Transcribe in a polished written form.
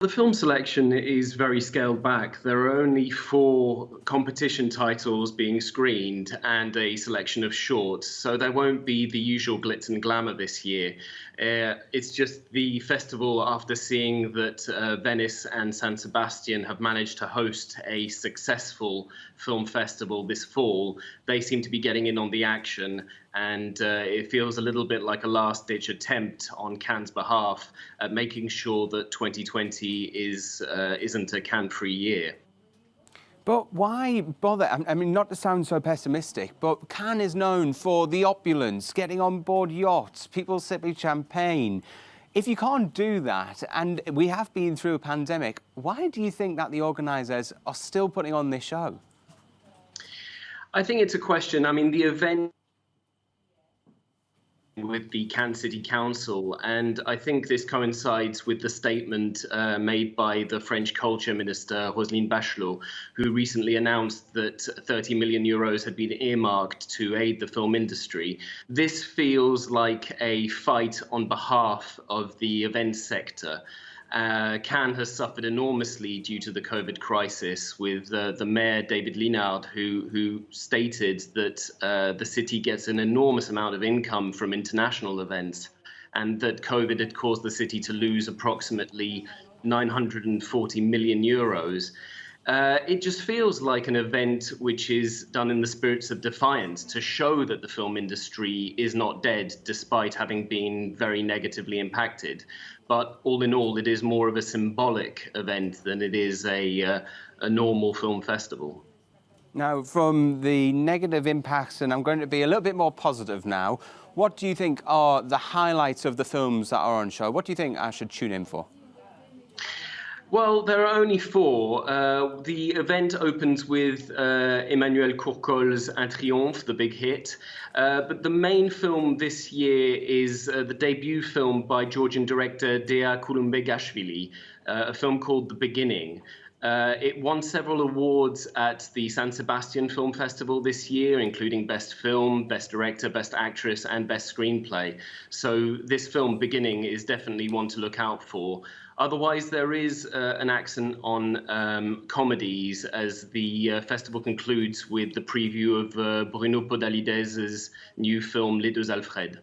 The film selection is very scaled back. There are only 4 competition titles being screened and a selection of shorts, so there won't be the usual glitz and glamour this year. It's just the festival, after seeing that Venice and San Sebastian have managed to host a successful film festival this fall, they seem to be getting in on the action, and it feels a little bit like a last-ditch attempt on Cannes' behalf at making sure that 2020 isn't a Cannes-free year. But why bother? I mean, not to sound so pessimistic, but Cannes is known for the opulence, getting on board yachts, people sipping champagne. If you can't do that, and we have been through a pandemic, why do you think that the organisers are still putting on this show? I think it's a question. I mean, the event with the Cannes City Council, and I think this coincides with the statement made by the French Culture Minister, Roselyne Bachelot, who recently announced that 30 million euros had been earmarked to aid the film industry. This feels like a fight on behalf of the events sector. Cannes has suffered enormously due to the COVID crisis, with the mayor, David Mourikund, who stated that the city gets an enormous amount of income from international events, and that COVID had caused the city to lose approximately 940 million euros. It just feels like an event which is done in the spirits of defiance to show that the film industry is not dead, despite having been very negatively impacted. But all in all, it is more of a symbolic event than it is a normal film festival. Now, from the negative impacts, and I'm going to be a little bit more positive now, what do you think are the highlights of the films that are on show? What do you think I should tune in for? Well, there are only 4. The event opens with Emmanuel Courcol's Un Triomphe, the big hit. But the main film this year is the debut film by Georgian director Dea Kulumbegashvili, a film called The Beginning. It won several awards at the San Sebastian Film Festival this year, including Best Film, Best Director, Best Actress, and Best Screenplay. So this film, Beginning, is definitely one to look out for. Otherwise, there is an accent on comedies, as the festival concludes with the preview of Bruno Podalides's new film Les Deux Alfred.